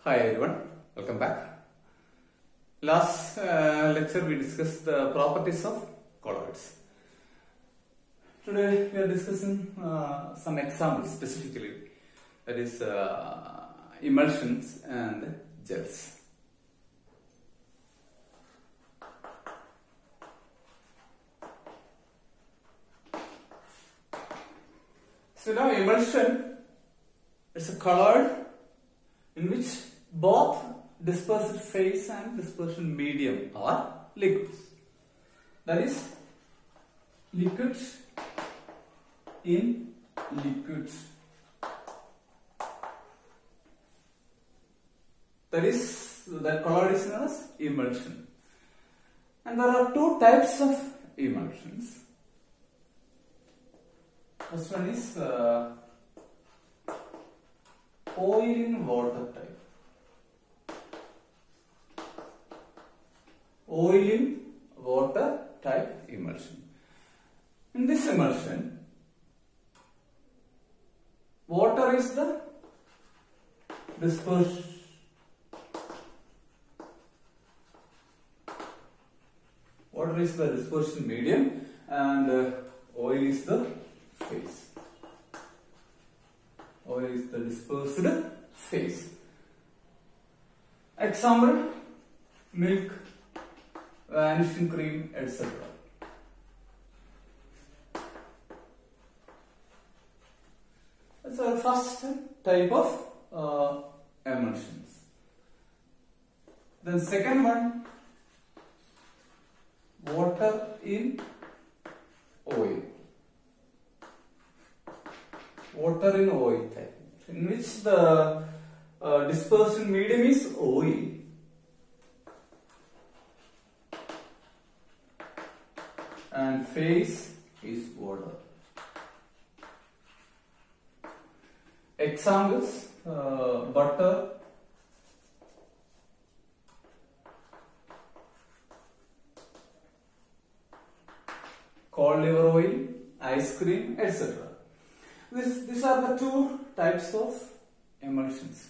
Hi everyone, welcome back. Last lecture we discussed the properties of colloids. Today we are discussing some examples specifically, that is emulsions and gels. So now emulsion is a colloid in which both dispersed phase and dispersion medium are liquids. That is, liquids in liquids. That colloid is known as emulsion. And there are two types of emulsions. First one is oil in water type. Oil in water type emulsion. In this emulsion, water is the dispersion. Water is the dispersion medium and oil is the phase. Oil is the dispersed phase. Example: milk, vanishing cream, etc. That's our first type of emulsions. Then second one, water in oil. Water in oil type, in which the dispersion medium is oil and phase is water. Examples: butter, cod liver oil, ice cream, etc. These are the two types of emulsions.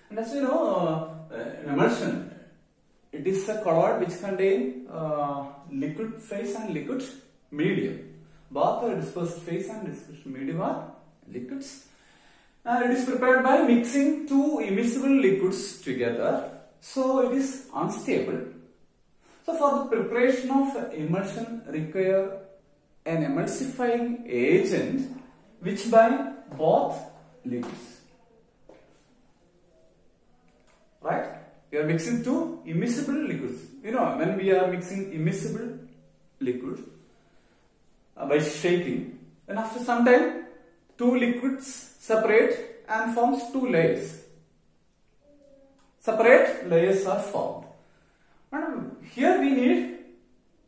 And as you know, an emulsion, it is a colloid which contains liquid phase and liquid medium. Both the dispersed phase and dispersion medium are liquids. And it is prepared by mixing two immiscible liquids together. So it is unstable. So for the preparation of emulsion require an emulsifying agent which bind both liquids. Right? We are mixing two immiscible liquids. You know, when we are mixing immiscible liquid by shaking, then after some time, two liquids separate and forms two layers. Separate layers are formed. And here we need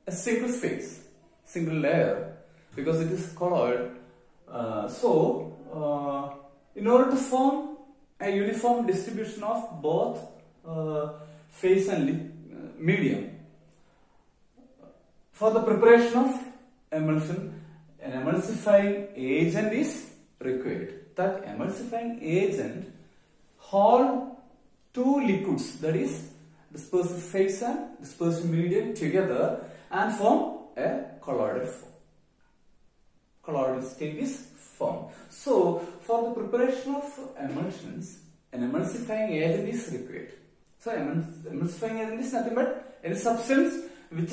a single phase, single layer, because it is colloid. In order to form a uniform distribution of both phase and medium, for the preparation of emulsion, an emulsifying agent is required. That emulsifying agent hold two liquids, that is dispersive phase and dispersion medium, together and form a colloidal form. Colloidal state is formed. So, for the preparation of emulsions, an emulsifying agent is required. So, emulsifying agent is nothing but any substance which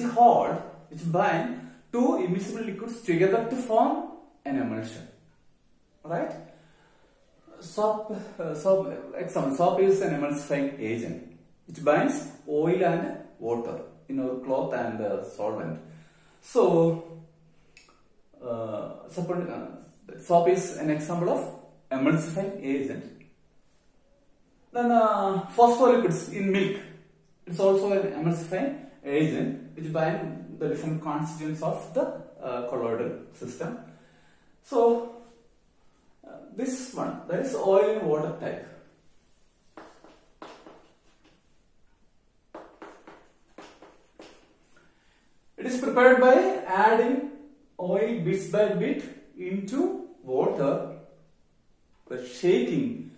bind two immiscible liquids together to form an emulsion. Right? Example: soap is an emulsifying agent which binds oil and water in our cloth and solvent. So, soap is an example of emulsifying agent. Then phospholipids in milk, it's also an emulsifying agent which bind the different constituents of the colloidal system. So, this one, that is oil in water type. It is prepared by adding oil bit by bit into water by shaking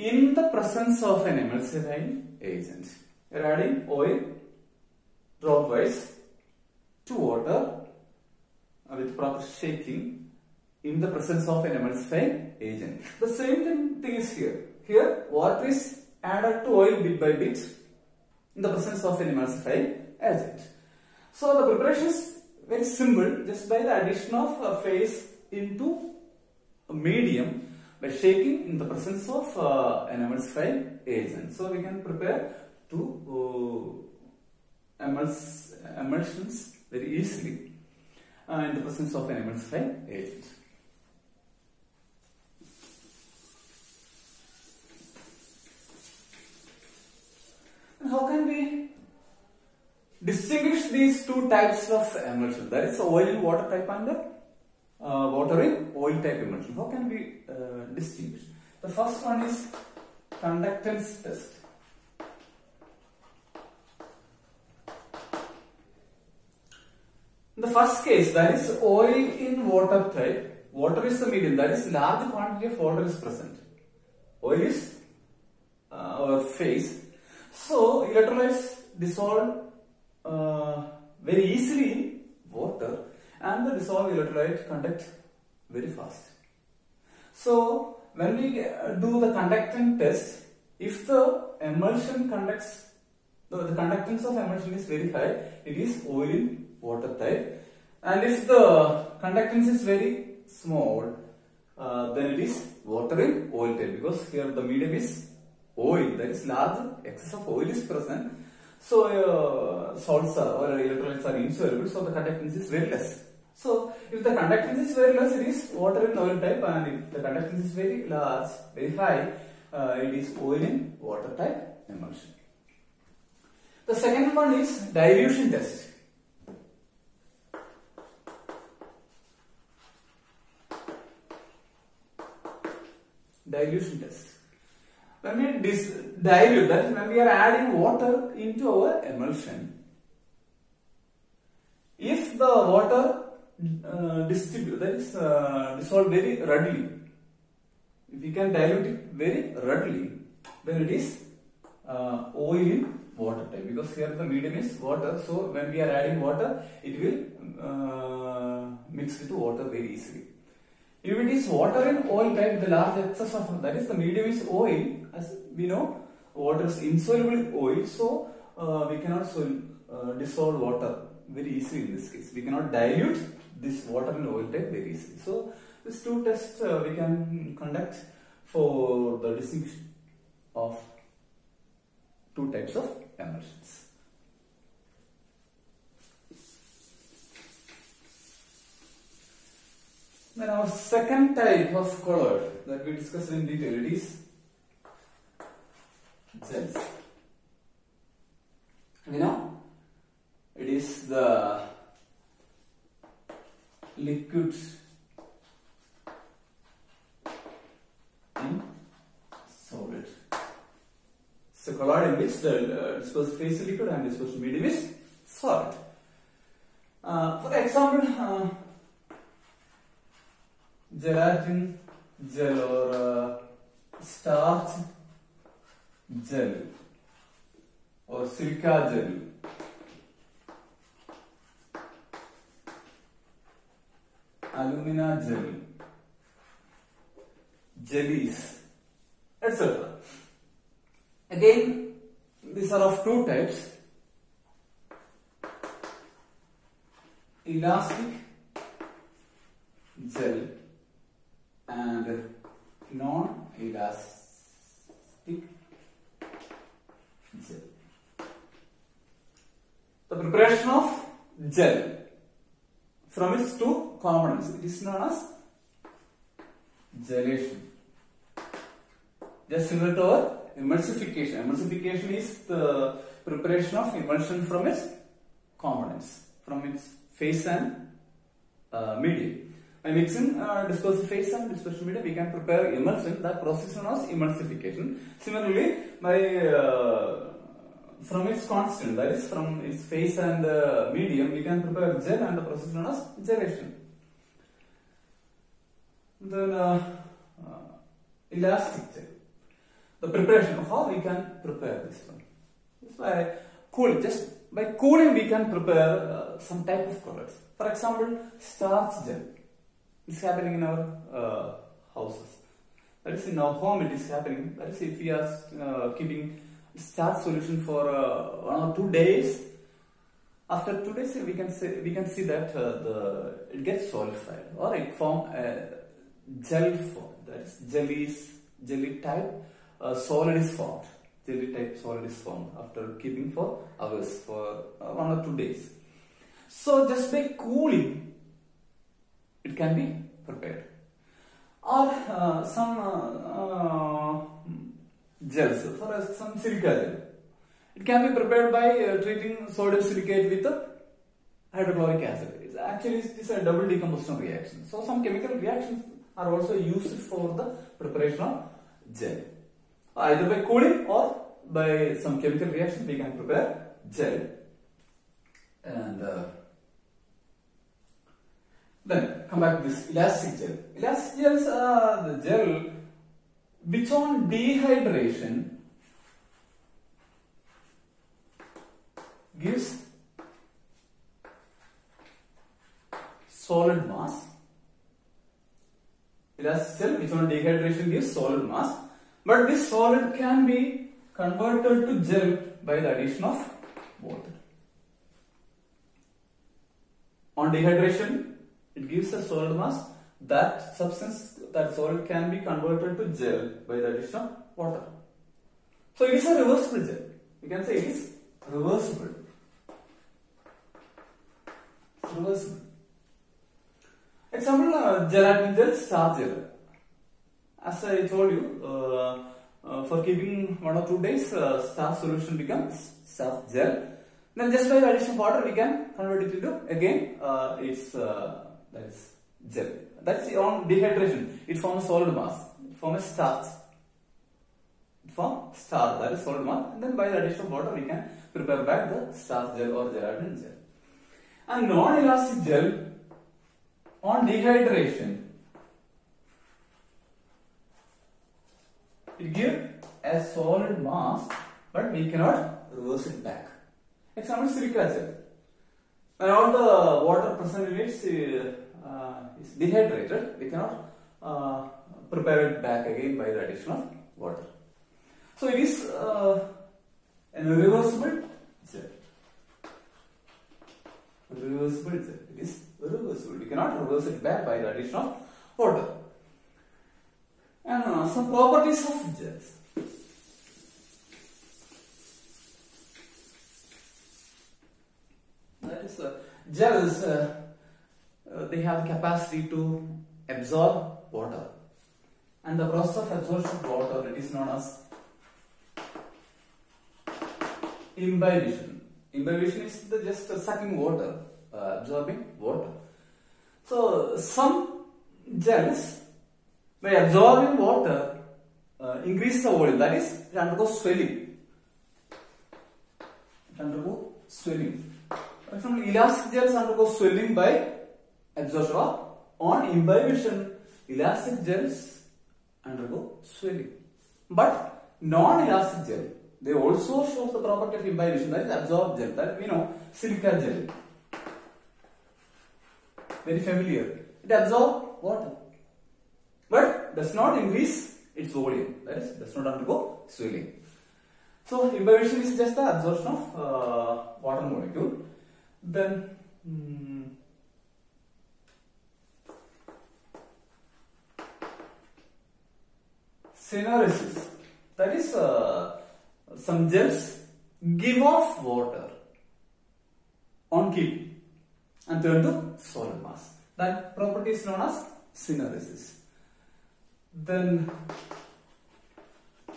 in the presence of an emulsifying agent. We are adding oil dropwise to water with proper shaking in the presence of an emulsifying agent. The same thing is here. Here water is added to oil bit by bit in the presence of an emulsifying agent. So the preparation is very simple, just by the addition of a phase into a medium by shaking in the presence of an emulsifying agent. So we can prepare two emulsions very easily in the presence of an emulsifying agent. And how can we distinguish these two types of emulsion? That is oil in water type and water in oil type emulsion. How can we distinguish? The first one is conductance test. In the first case, that is oil in water type, water is the medium, that is large quantity of water is present. Oil is our phase. So electrolytes dissolve very easily in water, and the dissolved electrolyte conduct very fast. So when we do the conductance test, if the emulsion conducts, the conductance of emulsion is very high, it is oil in water type, and if the conductance is very small, then it is water in oil type, because here the medium is oil, that is large excess of oil is present. So salts or electrolytes are insoluble, so the conductance is very less. So if the conductance is very less, it is water in oil type, and if the conductance is very large, very high, it is oil in water type emulsion. The second one is dilution test. Dilution test. When we dilute, that is when we are adding water into our emulsion, if the water distribute, that is dissolved very readily, if we can dilute it very readily, then it is oil in water type, because here the medium is water. So when we are adding water, it will mix with water very easily. If it is water in oil type, the large excess of, that is the medium is oil, as we know, water is insoluble in oil, so we cannot dissolve water very easily in this case. We cannot dilute this water in oil type very easily. So these two tests we can conduct for the distinction of two types of emulsions. Then our second type of colloid that we discussed in detail, it is gels. You know, it is the liquid in solid. It's a colloid in which the dispersed phase is liquid and dispersed medium is solid. For example, gelatin gel or starch gel or silica gel, alumina gel, jellies, etc. Again, these are of two types: elastic gel and non-elastic gel. The preparation of gel from its two components, it is known as gelation. Just similar to our emulsification. Emulsification is the preparation of emulsion from its components, from its phase and medium. By mixing dispersive phase and dispersion medium, we can prepare emulsion. That process is known as emulsification. Similarly, by from its constant, that is from its phase and medium, we can prepare gel, and the process is known as gelation. Then elastic gel. the preparation, how we can prepare this one. Just by cooling, just by cooling we can prepare some type of products. For example, starch gel. It's happening in our houses. That is in our home it is happening. That is if we are keeping starch solution for 1 or 2 days. After 2 days we can see that it gets solidified or it form a gel form. That is jelly type solid is formed. Jelly type solid is formed after keeping for hours, for 1 or 2 days. So just by cooling, it can be prepared. Or some gels, for some silica gel. It can be prepared by treating sodium silicate with hydrochloric acid. Actually, it's a double decomposition reaction. So some chemical reactions are also used for the preparation of gel. Either by cooling or by some chemical reaction we can prepare gel. And then come back to this elastic gel. Elastic gels are the gel which on dehydration gives solid mass. Elastic gel which on dehydration gives solid mass, but this solid can be converted to gel by the addition of water. On dehydration, it gives a solid mass. That substance, that solid can be converted to gel by the addition of water. So it is a reversible gel. We can say it is reversible. It's reversible. Example, gelatin gel, starch gel. As I told you, for keeping 1 or 2 days, starch solution becomes starch gel. Then just by the addition of water, we can convert it into again that is gel. That's on dehydration. It forms solid mass. It forms starch. It forms starch, that is solid mass. And then by the addition of water, we can prepare back the starch gel or gelatin gel. And non-elastic gel on dehydration, it gives a solid mass, but we cannot reverse it back. Example, silica gel. When all the water present in it is dehydrated, we cannot prepare it back again by the addition of water. So it is a reversible gel. Reversible gel. It is reversible. We cannot reverse it back by the addition of water. And some properties of gels. That is, gels, they have the capacity to absorb water. And the process of absorption of water, it is known as imbibition. Imbibition is just sucking water, absorbing water. So some gels, by absorbing water, increase the volume. That is, it undergoes swelling. It undergoes swelling. For example, elastic gels undergo swelling by absorption. On imbibition, elastic gels undergo swelling. But non-elastic gel, they also show the property of imbibition, that is absorbed gel. That we know, silica gel. Very familiar. It absorbs water, but does not increase its volume. That is, does not undergo swelling. So imbibition is just the absorption of water molecule. Then syneresis, that is some gels give off water on keep and turn to solid mass. That property is known as syneresis. Then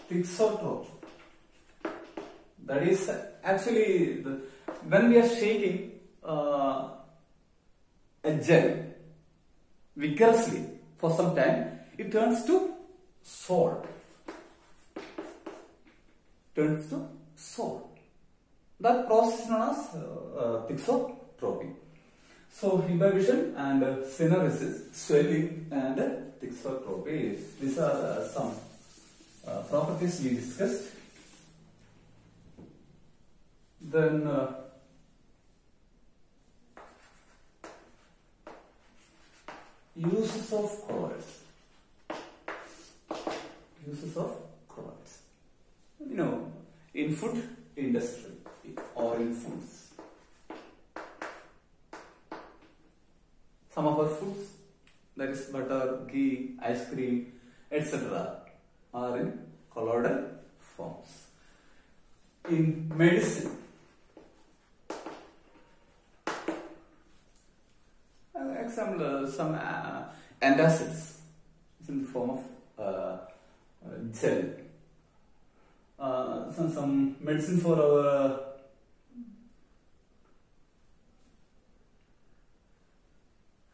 thixotropy, that is actually when we are shaking a gel vigorously for some time, it turns to salt. Turns to salt. That process is known as thixotropy. So imbibition and syneresis, swelling and thixotropy. These are some properties we discussed. Then uses of colloids. Uses of colloids. You know, in food industry or in foods. Some of our foods, that is butter, ghee, ice cream, etc., are in colloidal forms. In medicine, example, some antacids in the form of gel. Some medicine for our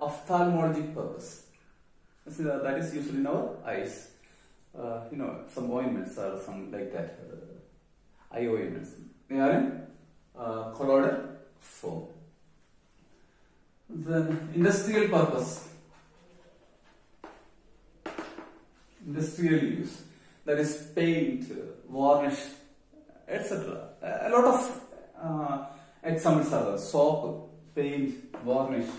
ophthalmologic purpose. That is usually in our eyes. You know, some ointments or some like that. Eye ointments. They are in colloidal form. Then industrial purpose. Industrial use. That is paint, varnish, etc. A lot of examples are soap, paint, varnish.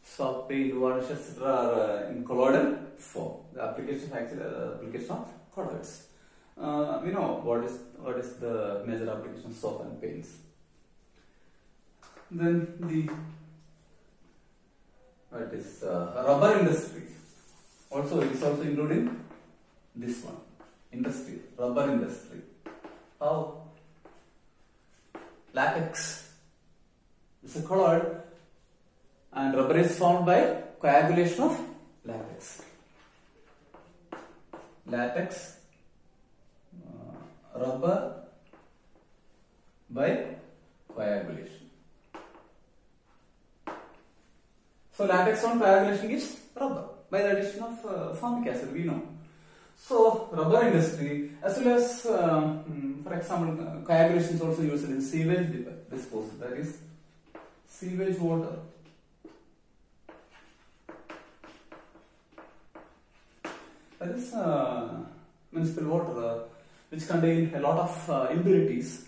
Soap, paint, varnish, etc. are in colloidal form. The application of colloids. We know what is the major application of soap and paints. Then the rubber industry. Also, it is also included in this one. Industry, rubber industry. How? Latex is a colloid, and rubber is formed by coagulation of latex. Latex, rubber by coagulation. So latex on coagulation gives rubber by the addition of formic acid, we know. So rubber industry, as well as for example, coagulation is also used in sewage disposal, that is sewage water. That is municipal water which contain a lot of impurities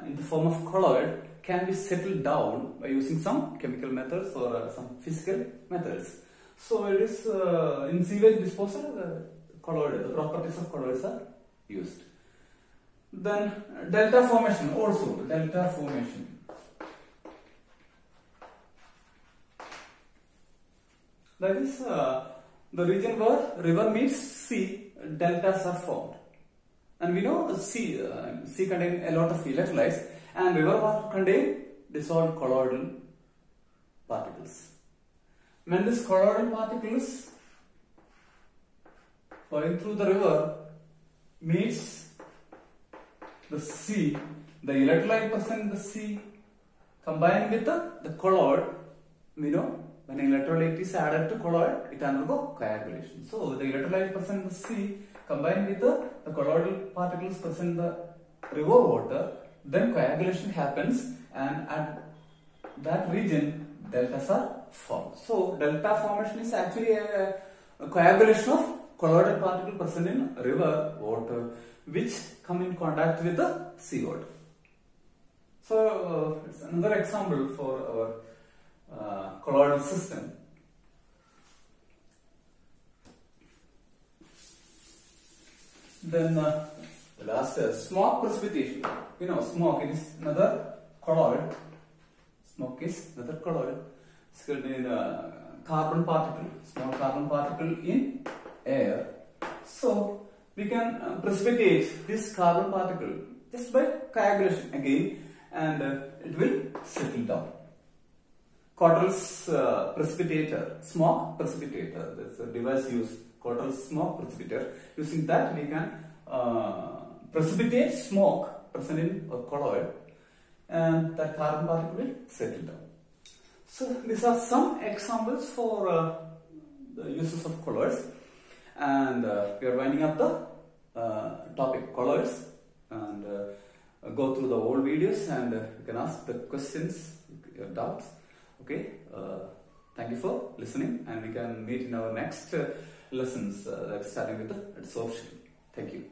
in the form of colloid can be settled down by using some chemical methods or some physical methods. So it is in sewage disposal, the properties of colloids are used. Then delta formation also, delta formation. That is the region where river meets sea, deltas are formed. And we know the sea contains a lot of electrolytes, and river contain dissolved colloidal particles. When these colloidal particles flowing through the river meets the sea, the electrolyte present in the sea combined with the colloid, we know when electrolyte is added to colloid, it undergoes coagulation. So the electrolyte present in the sea combined with the colloidal particles present in the river water, then coagulation happens, and at that region deltas are formed. So delta formation is actually a coagulation of colloidal particle present in river water which come in contact with the sea water. So it's another example for our colloidal system. Then the last smoke precipitation. You know, smoke, it is another colloid. Smoke is another colloid. It's contained carbon particle, small carbon particle in air. So we can precipitate this carbon particle just by coagulation again, and it will settle down. Cottrell's precipitator, smoke precipitator. That's a device used, Cottrell's smoke precipitator. Using that we can precipitate smoke present in a colloid, and that carbon particle will settle down. So these are some examples for the uses of colloids, and we are winding up the topic colloids, and go through the old videos, and you can ask the questions, your doubts. Okay, Thank you for listening, and we can meet in our next lessons, starting with the adsorption. Thank you.